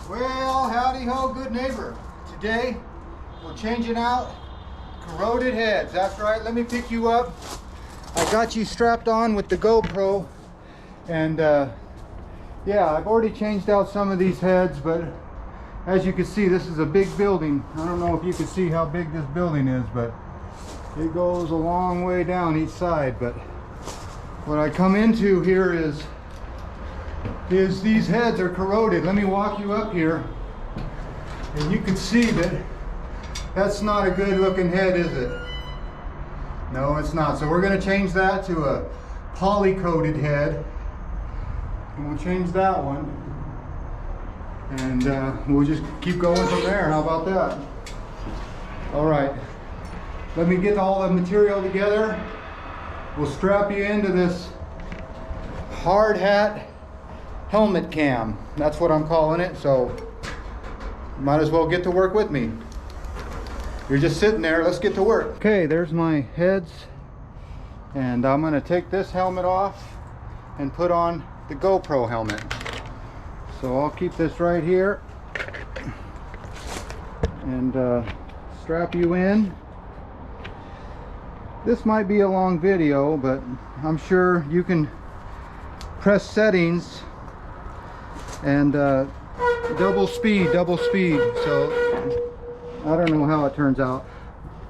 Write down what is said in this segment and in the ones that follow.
Well, howdy ho, good neighbor. Today, we're changing out corroded heads. That's right, let me pick you up. I got you strapped on with the GoPro. And yeah, I've already changed out some of these heads, but as you can see, this is a big building. I don't know if you can see how big this building is, but it goes a long way down each side. But what I come into here is these heads are corroded. Let me walk you up here, and you can see that that's not a good looking head, is it? No, it's not. So we're going to change that to a poly coated head, and we'll change that one, and we'll just keep going from there. How about that? All right, let me get all the material together. We'll strap you into this hard hat helmet cam. That's what I'm calling it, so might as well get to work with me. You're just sitting there, let's get to work. Okay, there's my heads, and I'm gonna take this helmet off and put on the GoPro helmet. So I'll keep this right here and strap you in. This might be a long video, but I'm sure you can press settings and double speed, so I don't know how it turns out.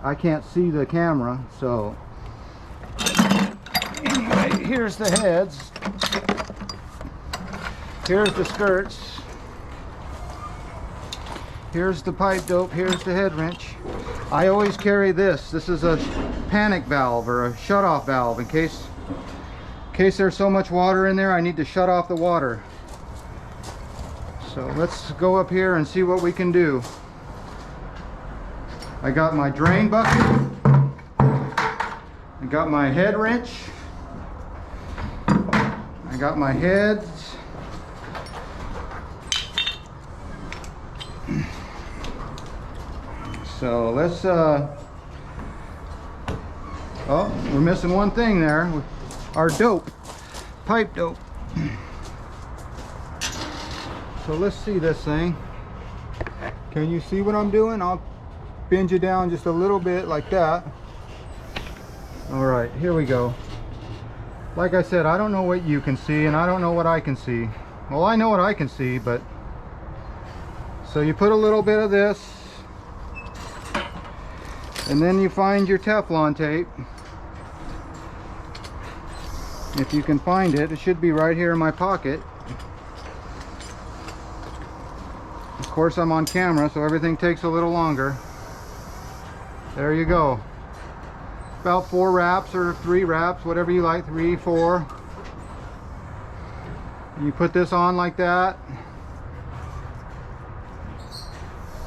I can't see the camera, so anyway, here's the heads, here's the skirts, here's the pipe dope, here's the head wrench. I always carry this. This is a panic valve or a shut-off valve in case there's so much water in there I need to shut off the water. So let's go up here and see what we can do. I got my drain bucket, I got my head wrench, I got my heads, so let's oh, we're missing one thing there, our dope, pipe dope. So let's see this thing. Can you see what I'm doing? I'll bend you down just a little bit like that. All right, here we go. Like I said, I don't know what you can see, and I don't know what I can see. Well, I know what I can see, but so you put a little bit of this, and then you find your Teflon tape. If you can find it, it should be right here in my pocket. Of course, I'm on camera, so everything takes a little longer. There you go. About 4 wraps or 3 wraps, whatever you like, 3, 4. You put this on like that.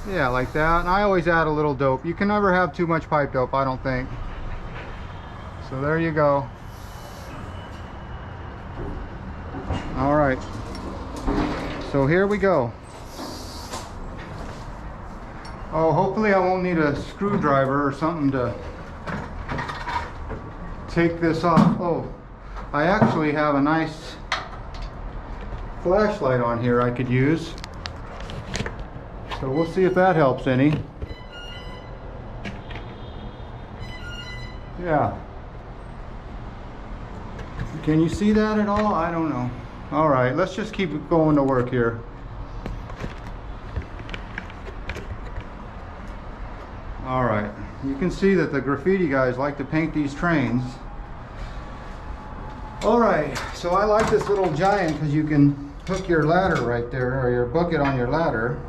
Yeah, like that. And I always add a little dope. You can never have too much pipe dope, I don't think. So there you go. All right. So here we go. Oh, hopefully I won't need a screwdriver or something to take this off. Oh, I actually have a nice flashlight on here I could use. So we'll see if that helps any. Yeah. Can you see that at all? I don't know. All right, let's just keep going to work here. All right, you can see that the graffiti guys like to paint these trains. All right, so I like this little giant because you can hook your ladder right there, or your bucket on your ladder.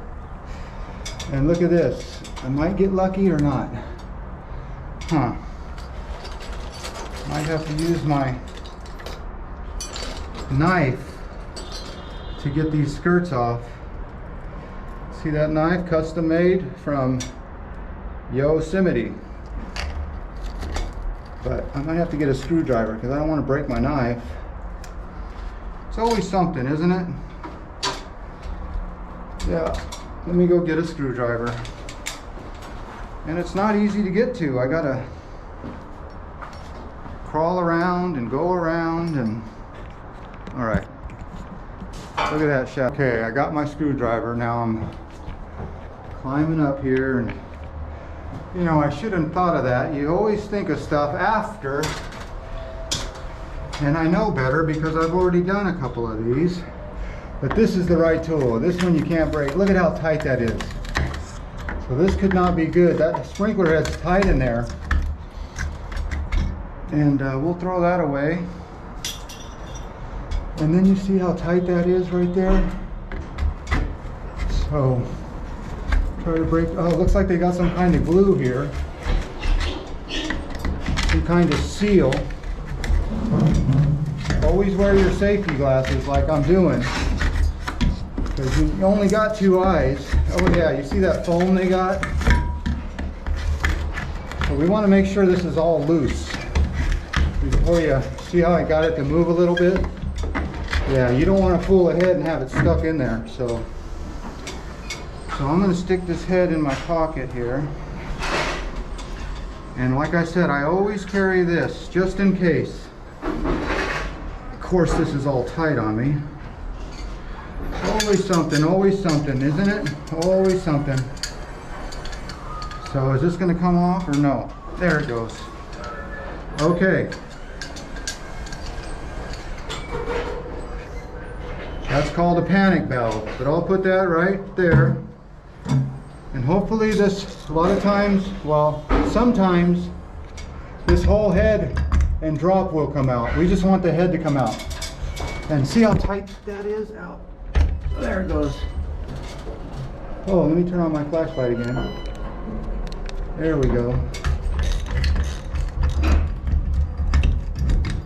And look at this. I might get lucky or not. Huh. Might have to use my knife to get these skirts off. See that knife? Custom made from Yosemite. But I might have to get a screwdriver because I don't want to break my knife. It's always something, isn't it? Yeah, let me go get a screwdriver. And it's not easy to get to. I gotta crawl around and go around and... All right. Look at that shaft. Okay, I got my screwdriver. Now I'm climbing up here, and you know, I should have thought of that. You always think of stuff after, and I know better because I've already done a couple of these. But this is the right tool. This one you can't break. Look at how tight that is. So this could not be good. That sprinkler head's tight in there. And we'll throw that away. And then you see how tight that is right there? So, try to break, oh, it looks like they got some kind of glue here. Some kind of seal. Always wear your safety glasses like I'm doing. Because you only got two eyes. Oh yeah, you see that foam they got? So we want to make sure this is all loose. Before you see how I got it to move a little bit? Yeah, you don't want to fool ahead and have it stuck in there. So I'm going to stick this head in my pocket here. And like I said, I always carry this just in case. Of course, this is all tight on me. Always something, isn't it? Always something. So is this going to come off or no? There it goes. Okay. That's called a panic valve, but I'll put that right there. And hopefully this, a lot of times, well, sometimes this whole head and drop will come out. We just want the head to come out. And see how tight that is? Out. There it goes. Oh, let me turn on my flashlight again. There we go.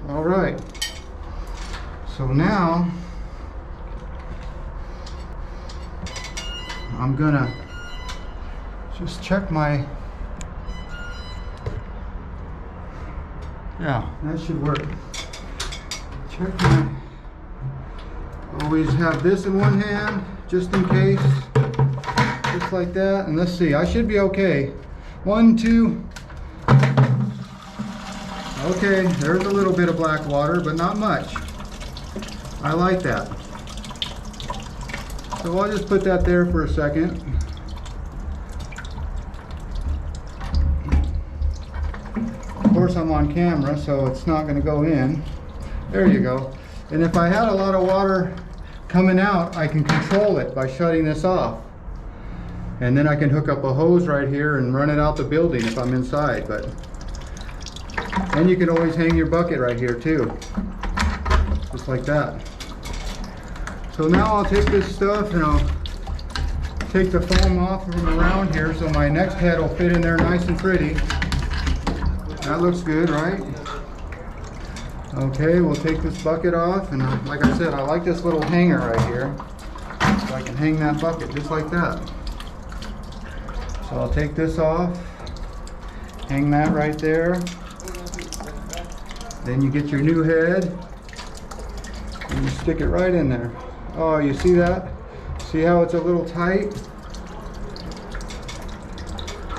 All right. So now I'm gonna just check my, yeah, that should work. Check my, always have this in one hand, just in case, just like that. And let's see, I should be okay. 1, 2, okay, there's a little bit of black water, but not much. I like that. So I'll just put that there for a second. Of course I'm on camera, so it's not going to go in. There you go. And if I had a lot of water coming out, I can control it by shutting this off. And then I can hook up a hose right here and run it out the building if I'm inside. But and you can always hang your bucket right here too, just like that. So now I'll take this stuff and I'll take the foam off from around here so my next head will fit in there nice and pretty. That looks good, right? Okay, we'll take this bucket off, and like I said, I like this little hanger right here, so I can hang that bucket just like that. So I'll take this off, hang that right there. Then you get your new head, and you stick it right in there. Oh, you see that? See how it's a little tight?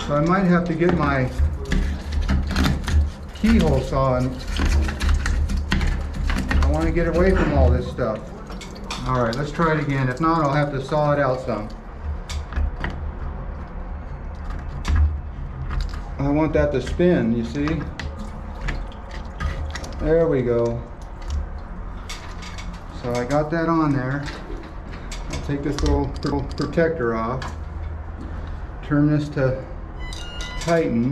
So I might have to get my keyhole saw and I want to get away from all this stuff. All right, let's try it again. If not, I'll have to saw it out some. I want that to spin, you see? There we go. So I got that on there. I'll take this little protector off. Turn this to tighten.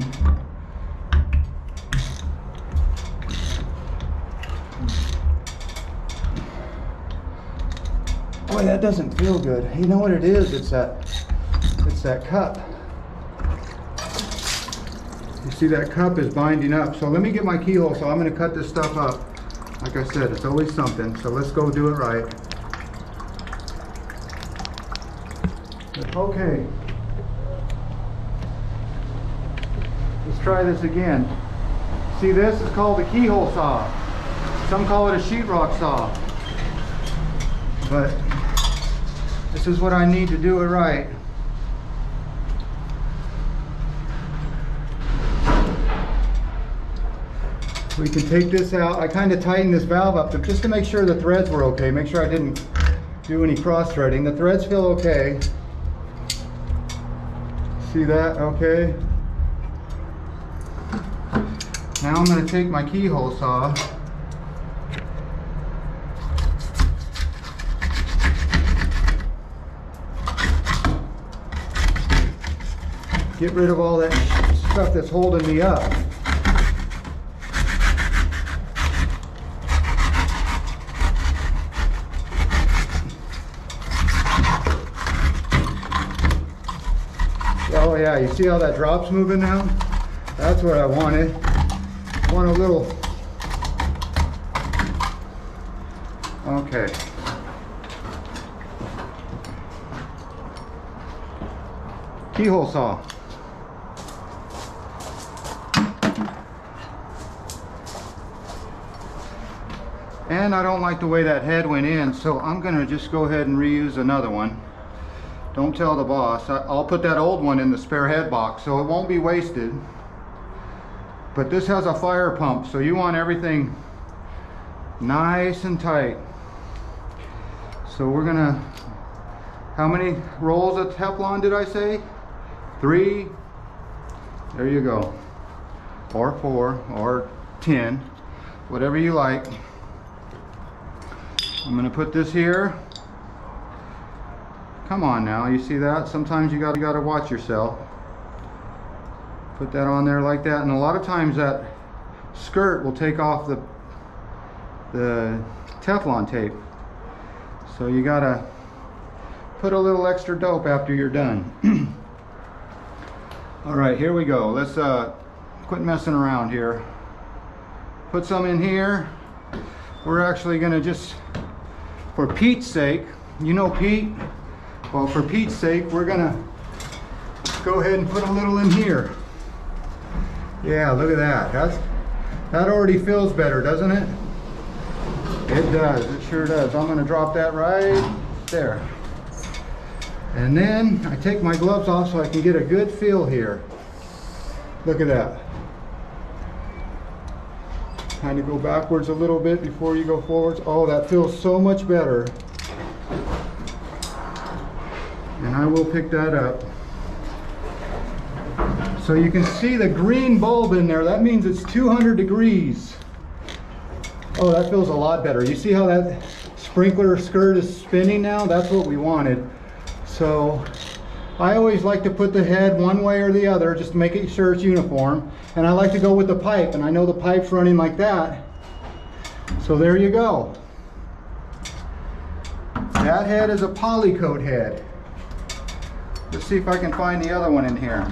Boy, that doesn't feel good. You know what it is? It's that cup. You see that cup is binding up. So let me get my keyhole. So I'm going to cut this stuff up. Like I said, it's always something. So let's go do it right. Okay. Let's try this again. See, this is called a keyhole saw. Some call it a sheetrock saw. But this is what I need to do it right. We can take this out. I kind of tightened this valve up just to make sure the threads were okay. Make sure I didn't do any cross threading. The threads feel okay. See that? Okay. Now I'm going to take my keyhole saw. Get rid of all that stuff that's holding me up. Oh yeah, you see how that drop's moving now? That's what I wanted. I want a little... Okay. Keyhole saw. And I don't like the way that head went in, so I'm gonna just go ahead and reuse another one. Don't tell the boss. I'll put that old one in the spare head box so it won't be wasted. But this has a fire pump, so you want everything nice and tight. So we're gonna, how many rolls of Teflon did I say? 3. There you go. Or 4, or 10, whatever you like. I'm gonna put this here. Come on now, you see that? Sometimes you gotta watch yourself. Put that on there like that, and a lot of times that skirt will take off the Teflon tape. So you gotta put a little extra dope after you're done. All right, here we go. Let's quit messing around here. Put some in here. We're actually gonna just, for Pete's sake, you know Pete? Well, for Pete's sake, we're gonna go ahead and put a little in here. Yeah, look at that. That already feels better, doesn't it? It does, it sure does. I'm gonna drop that right there. And then I take my gloves off so I can get a good feel here. Look at that. Kind of go backwards a little bit before you go forwards. Oh, that feels so much better. And I will pick that up. So you can see the green bulb in there. That means it's 200 degrees. Oh, that feels a lot better. You see how that sprinkler skirt is spinning now? That's what we wanted. So I always like to put the head one way or the other just to make sure it's uniform. And I like to go with the pipe, and I know the pipe's running like that. So there you go. That head is a polycoat head. Let's see if I can find the other one in here.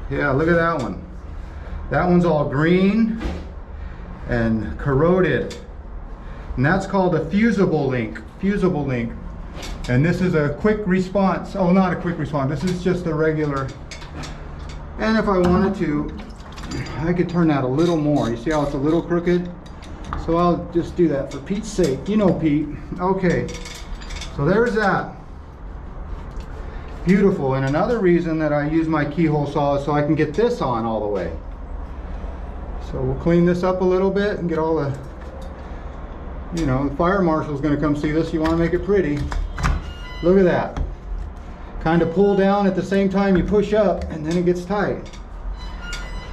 Yeah, look at that one. That one's all green and corroded. And that's called a fusible link. Fusible link. And this is a quick response. Oh, not a quick response. This is just a regular. And if I wanted to, I could turn that a little more. You see how it's a little crooked? So I'll just do that for Pete's sake. You know Pete. Okay. So there's that. Beautiful. And another reason that I use my keyhole saw is so I can get this on all the way. So we'll clean this up a little bit and get all the, you know, the fire marshal's going to come see this. You want to make it pretty. Look at that. Kind of pull down at the same time you push up, and then it gets tight.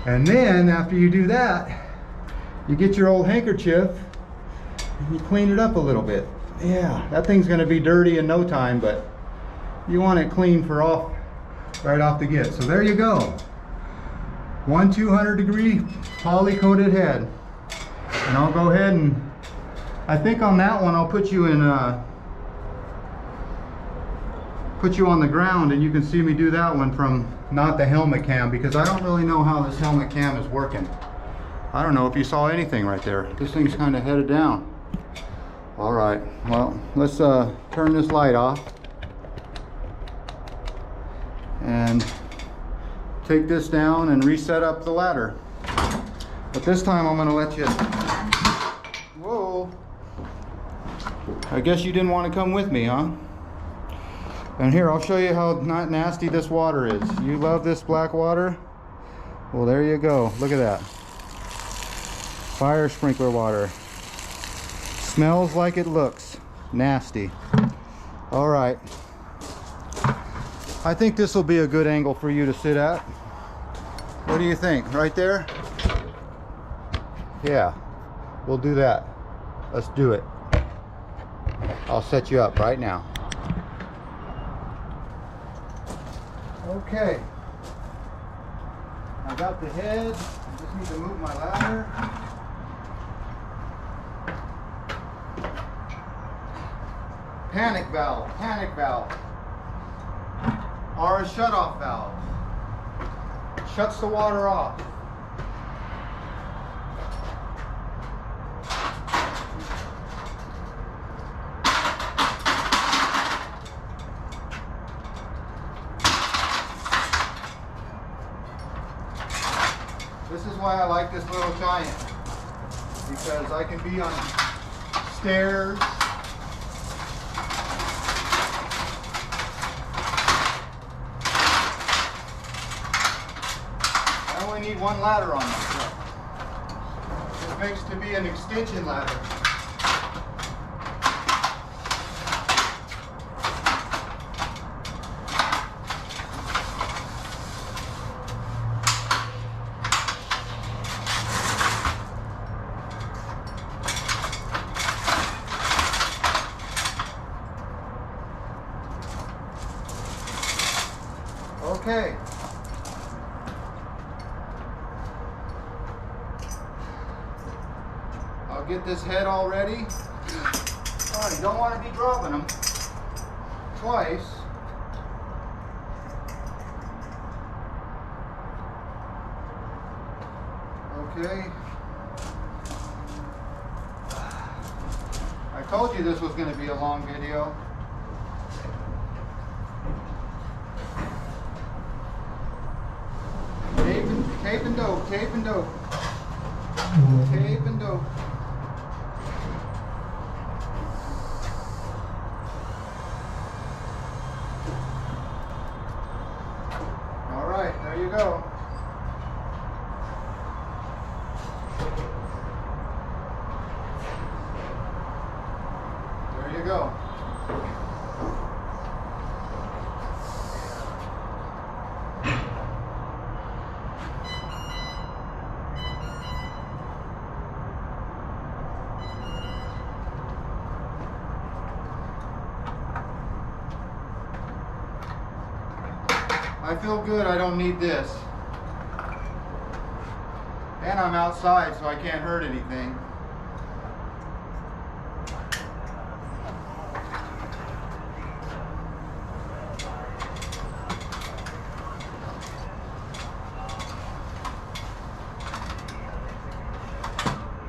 And then after you do that, you get your old handkerchief and you clean it up a little bit. Yeah, that thing's going to be dirty in no time, but you want it clean for right off the get. So there you go. 200 degree poly-coated head. And I'll go ahead and, I think on that one I'll put you in put you on the ground, and you can see me do that one from not the helmet cam, because I don't really know how this helmet cam is working. I don't know if you saw anything right there. This thing's kind of headed down. All right, well, let's turn this light off and take this down and reset up the ladder. But this time I'm going to let you, whoa, I guess you didn't want to come with me, huh? And here, I'll show you how not nasty this water is. You love this black water? Well, there you go. Look at that. Fire sprinkler water. Smells like it looks. Nasty. All right. I think this will be a good angle for you to sit at. What do you think? Right there? Yeah, we'll do that. Let's do it. I'll set you up right now. Okay. I got the head. I just need to move my ladder. Panic valve, panic valve. Or a shut-off valve. Shuts the water off. This is why I like this little giant, because I can be on stairs. I only need one ladder on this truck. This makes to be an extension ladder. Okay. I'll get this head all ready. Oh, you don't want to be dropping them twice. Okay. I told you this was going to be a long video. Tape and dope, tape and dope. Tape and dope. All right, there you go. There you go. I feel good, I don't need this. And I'm outside, so I can't hurt anything.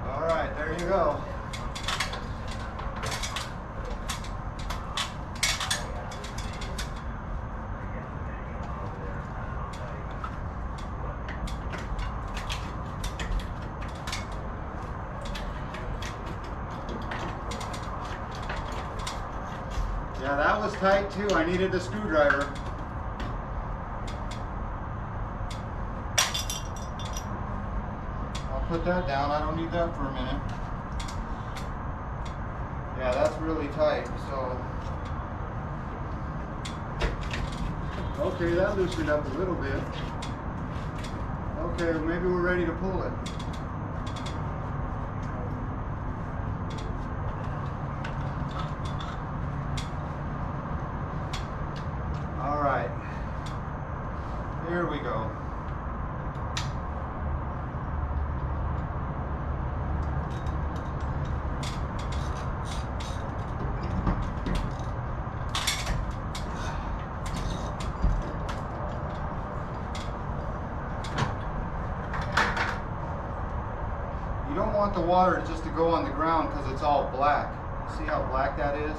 All right, there you go. Yeah, that was tight too. I needed a screwdriver. I'll put that down. I don't need that for a minute. Yeah, that's really tight. So, okay, that loosened up a little bit. Okay, maybe we're ready to pull it. All right, here we go. You don't want the water just to go on the ground because it's all black. See how black that is?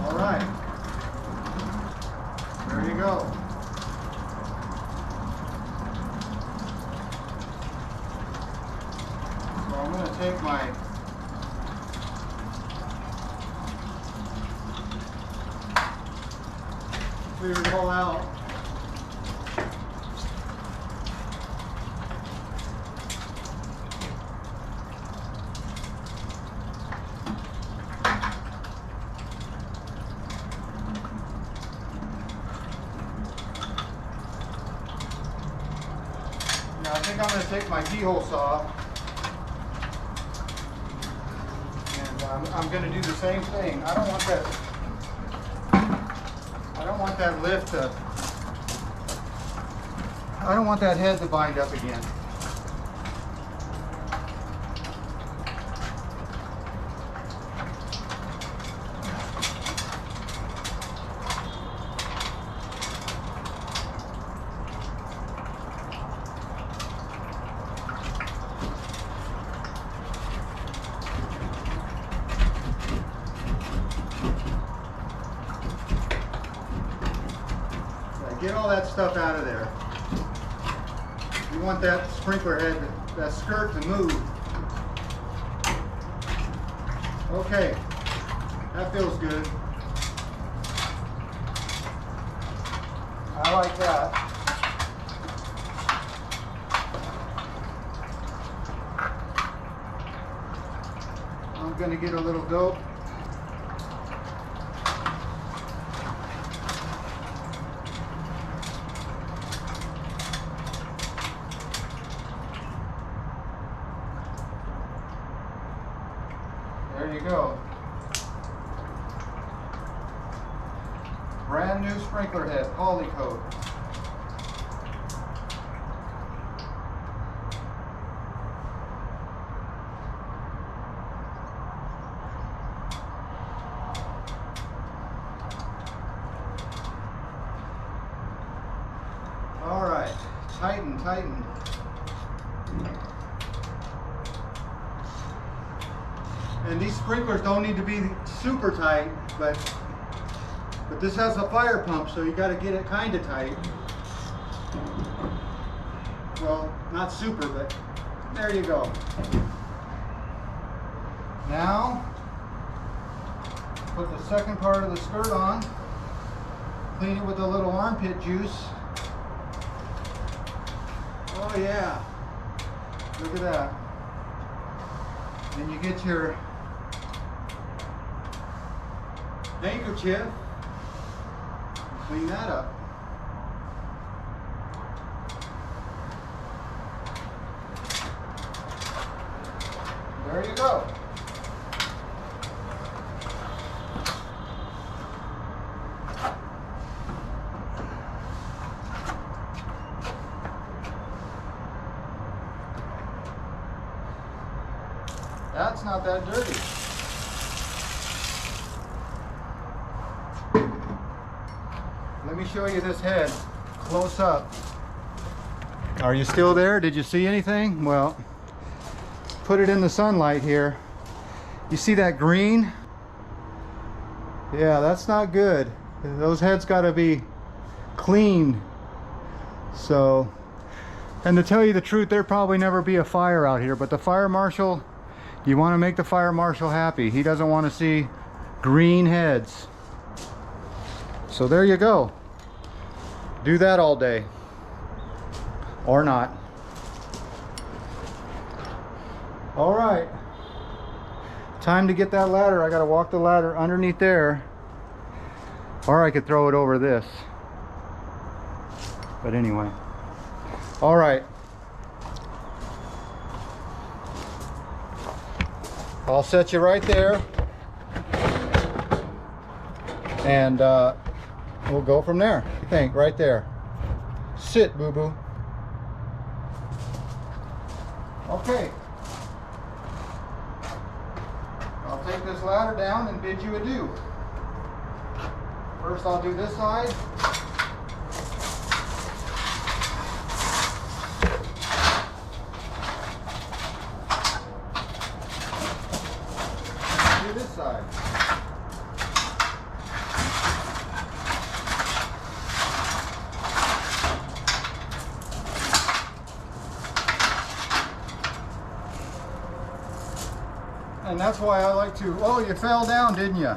All right, there you go. So I'm going to take my clear it all out. I'm going to take my keyhole saw and I'm going to do the same thing. I don't want that lift to, I don't want that head to bind up again. Get all that stuff out of there. You want that sprinkler head, that skirt to move. Okay, that feels good. I like that. I'm gonna get a little dope. There you go. Brand new sprinkler head, poly coat. All right, tighten, tighten. And these sprinklers don't need to be super tight, but this has a fire pump, so you got to get it kind of tight. Well, not super, but there you go. Now, put the second part of the skirt on. Clean it with a little armpit juice. Oh yeah, look at that. Then you get your handkerchief, clean that up. There you go. That's not that dirty. Let me show you this head close up. Are you still there? Did you see anything? Well, put it in the sunlight here. You see that green? Yeah, that's not good. Those heads got to be cleaned. So, and to tell you the truth, there'd probably never be a fire out here, but the fire marshal, you want to make the fire marshal happy. He doesn't want to see green heads. So there you go. Do that all day. Or not. All right. Time to get that ladder. I got to walk the ladder underneath there. Or I could throw it over this. But anyway. All right. I'll set you right there, and we'll go from there. What do you think? Right there. Sit, boo-boo. Okay. I'll take this ladder down and bid you adieu. First I'll do this side. This side. And that's why I like to, oh, you fell down, didn't you?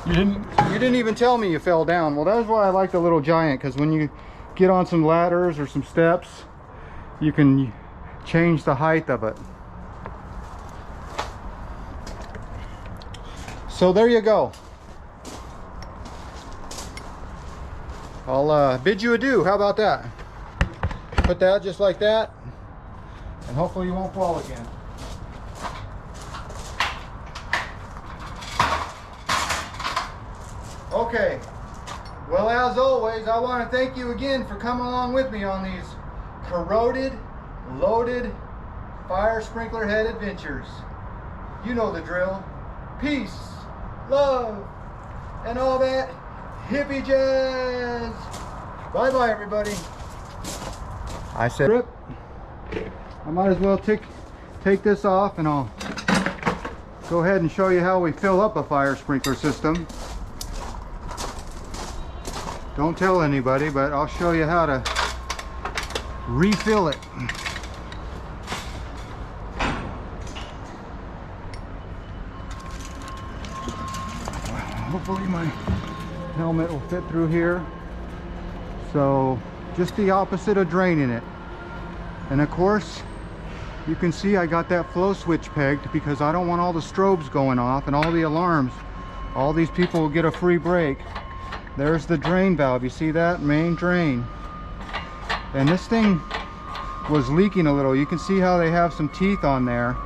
You didn't even tell me you fell down. Well, that's why I like the little giant, because when you get on some ladders or some steps, you can change the height of it. So there you go. I'll bid you adieu. How about that? Put that just like that. and hopefully you won't fall again. Okay, well, as always, I want to thank you again for coming along with me on these corroded, loaded fire sprinkler head adventures. You know the drill. Peace, love, and all that hippie jazz. Bye bye, everybody. I said rip. I might as well take this off, and I'll go ahead and show you how we fill up a fire sprinkler system. Don't tell anybody, but I'll show you how to refill it. Hopefully my helmet will fit through here. So just the opposite of draining it. And of course, you can see I got that flow switch pegged because I don't want all the strobes going off and all the alarms. All these people will get a free break. There's the drain valve. You see that? Main drain. And this thing was leaking a little. You can see how they have some teeth on there.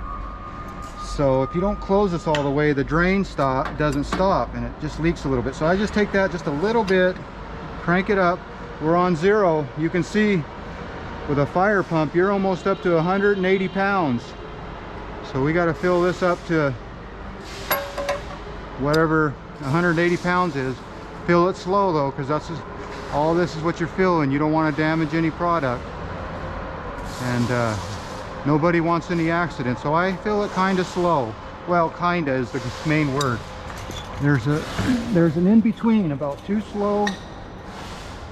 So if you don't close this all the way, the drain doesn't stop, and it just leaks a little bit. So I just take that just a little bit, crank it up. We're on 0. You can see with a fire pump, you're almost up to 180 pounds. So we got to fill this up to whatever 180 pounds is. Fill it slow though, because that's just, all this is what you're filling. You don't want to damage any product, and nobody wants any accidents. So I fill it kind of slow. Well, kinda is the main word. There's an in between, about too slow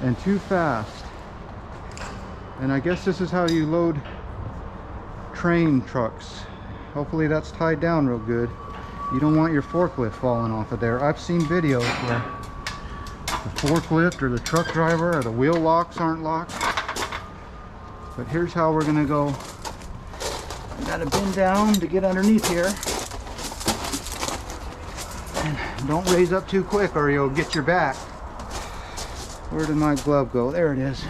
and too fast. And I guess this is how you load train trucks. Hopefully that's tied down real good. You don't want your forklift falling off of there. I've seen videos where the forklift or the truck driver or the wheel locks aren't locked. But here's how we're gonna go. I gotta bend down to get underneath here. And don't raise up too quick or you'll get your back. Where did my glove go? There it is.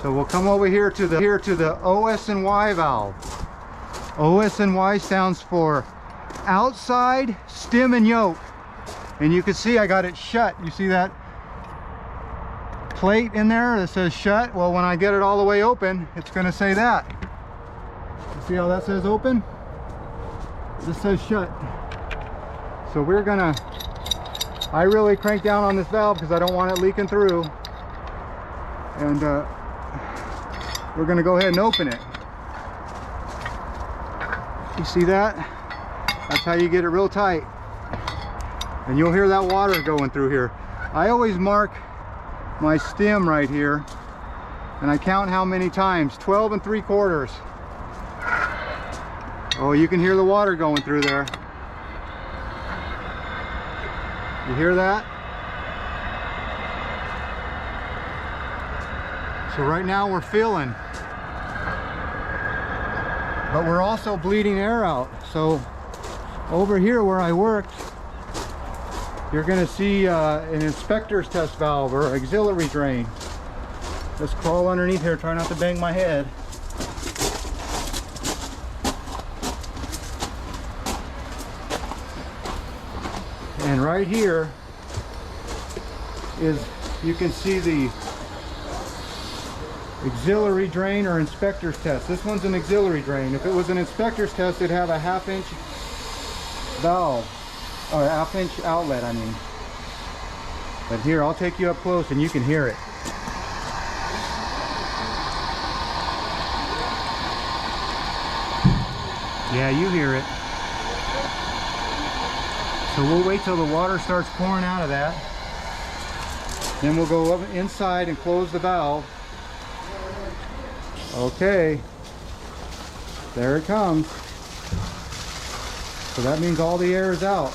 So we'll come over here to the OS&Y valve. OS&Y stands for outside stem and yoke. And you can see I got it shut. You see that plate in there that says shut? Well, when I get it all the way open, it's going to say that. You see how that says open? This says shut. So we're gonna, I really crank down on this valve because I don't want it leaking through. And we're gonna go ahead and open it. You see that? That's how you get it real tight. And you'll hear that water going through here. I always mark my stem right here, and I count how many times. 12 3/4. Oh, you can hear the water going through there. You hear that? So right now we're filling, but we're also bleeding air out. So over here where I worked, you're going to see an inspector's test valve or auxiliary drain. Let's crawl underneath here, try not to bang my head. And right here is, you can see the auxiliary drain or inspector's test. This one's an auxiliary drain. If it was an inspector's test, it'd have a 1/2 inch valve, or a 1/2 inch outlet, I mean. But here, I'll take you up close and you can hear it. Yeah, you hear it. So we'll wait till the water starts pouring out of that. Then we'll go up inside and close the valve. Okay, there it comes. So that means all the air is out.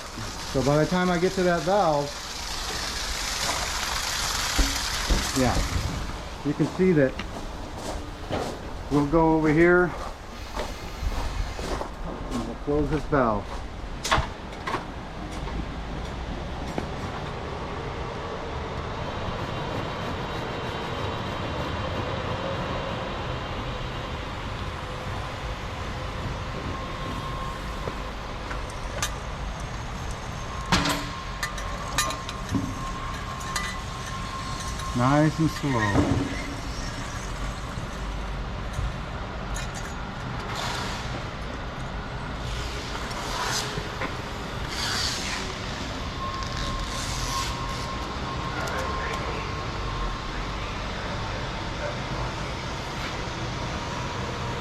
So by the time I get to that valve, yeah, you can see that. We'll go over here and we'll close this valve. Nice and slow.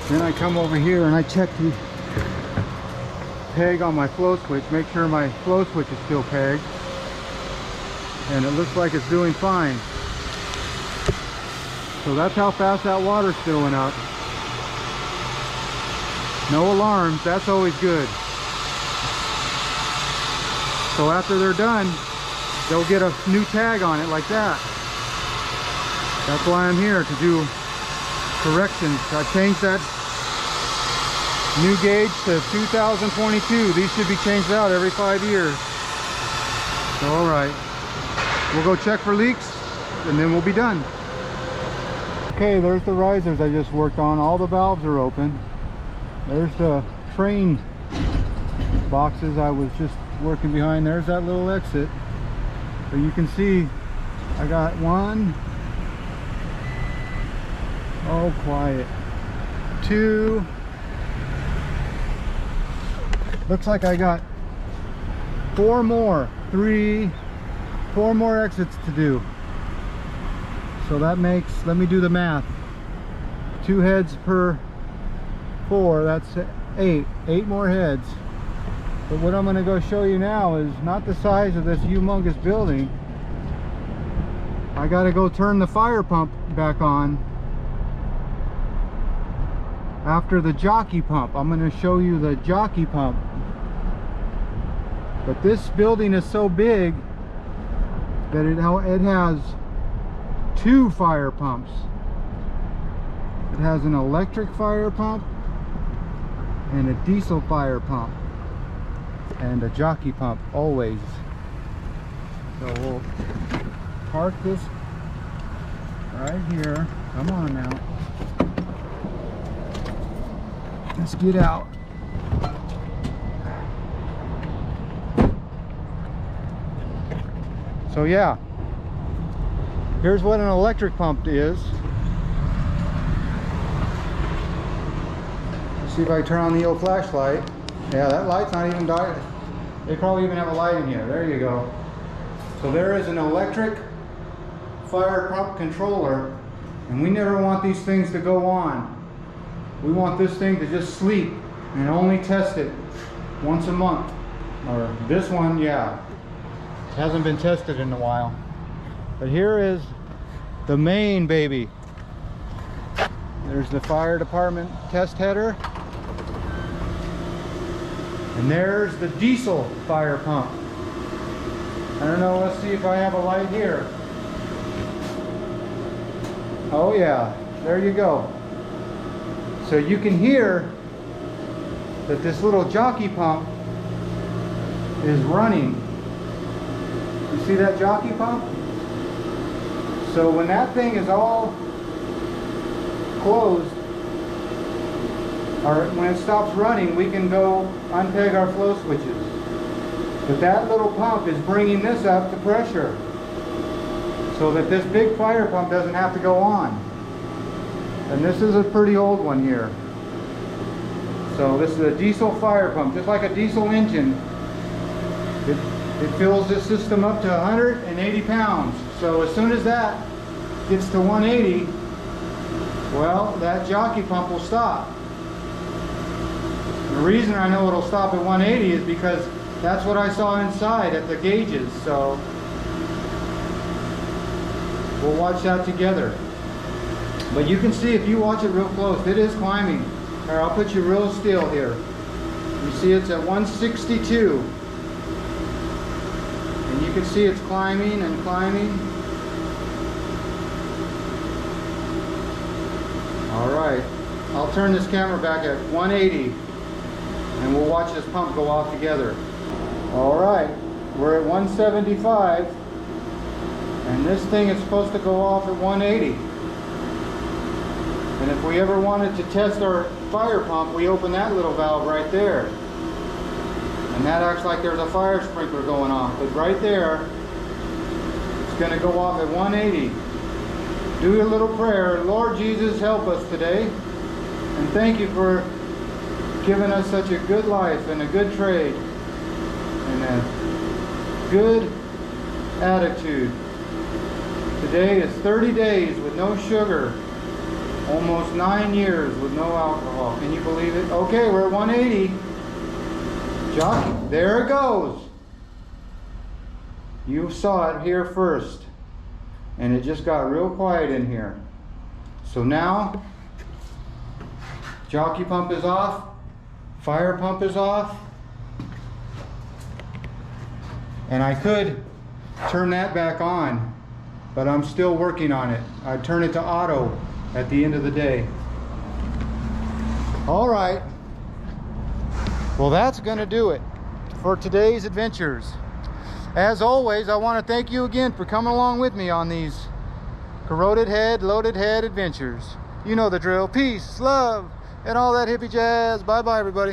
Then I come over here and I check the peg on my flow switch, make sure my flow switch is still pegged, and it looks like it's doing fine. So that's how fast that water's filling up. No alarms, that's always good. So after they're done, they'll get a new tag on it like that. That's why I'm here, to do corrections. I changed that new gauge to 2022. These should be changed out every 5 years. So, all right, we'll go check for leaks and then we'll be done. Okay, there's the risers I just worked on. All the valves are open. There's the train boxes I was just working behind. There's that little exit. So you can see I got one. Oh, quiet. Two. Looks like I got four more exits to do. So that makes, let me do the math, 2 heads per 4, that's 8 more heads. But what I'm going to go show you now is not the size of this humongous building. I got to go turn the fire pump back on after the jockey pump. I'm going to show you the jockey pump. But this building is so big that it has 2 fire pumps. It has an electric fire pump and a diesel fire pump and a jockey pump always. So we'll park this right here. Come on now. Let's get out. So yeah, here's what an electric pump is. Let's see if I turn on the old flashlight. Yeah, that light's not even dying. They probably even have a light in here. There you go. So there is an electric fire pump controller, and we never want these things to go on. We want this thing to just sleep and only test it once a month. Or this one, yeah, hasn't been tested in a while. But here is the main baby. There's the fire department test header. And there's the diesel fire pump. I don't know, let's see if I have a light here. Oh yeah, there you go. So you can hear that this little jockey pump is running. You see that jockey pump? So when that thing is all closed, or when it stops running, we can go unpeg our flow switches. But that little pump is bringing this up to pressure so that this big fire pump doesn't have to go on. And this is a pretty old one here. So this is a diesel fire pump, just like a diesel engine. It fills this system up to 180 pounds. So as soon as that gets to 180, well, that jockey pump will stop. The reason I know it'll stop at 180 is because that's what I saw inside at the gauges. So we'll watch that together. But you can see, if you watch it real close, it is climbing. Here, I'll put you real still here. You see it's at 162. And you can see it's climbing and climbing. All right, I'll turn this camera back at 180 and we'll watch this pump go off together. All right, we're at 175 and this thing is supposed to go off at 180. And if we ever wanted to test our fire pump, we open that little valve right there. And that acts like there's a fire sprinkler going off. But right there, it's going to go off at 180. do a little prayer. Lord Jesus, help us today. And thank you for giving us such a good life and a good trade and a good attitude. Today is 30 days with no sugar. Almost 9 years with no alcohol. Can you believe it? Okay, we're at 180. Jockey, there it goes. You saw it here first. And it just got real quiet in here. So now, jockey pump is off. Fire pump is off. And I could turn that back on, but I'm still working on it. I'd turn it to auto at the end of the day. All right. Well, that's gonna do it for today's adventures. As always, I want to thank you again for coming along with me on these corroded head, loaded head adventures. You know the drill. Peace, love, and all that hippie jazz. Bye-bye, everybody.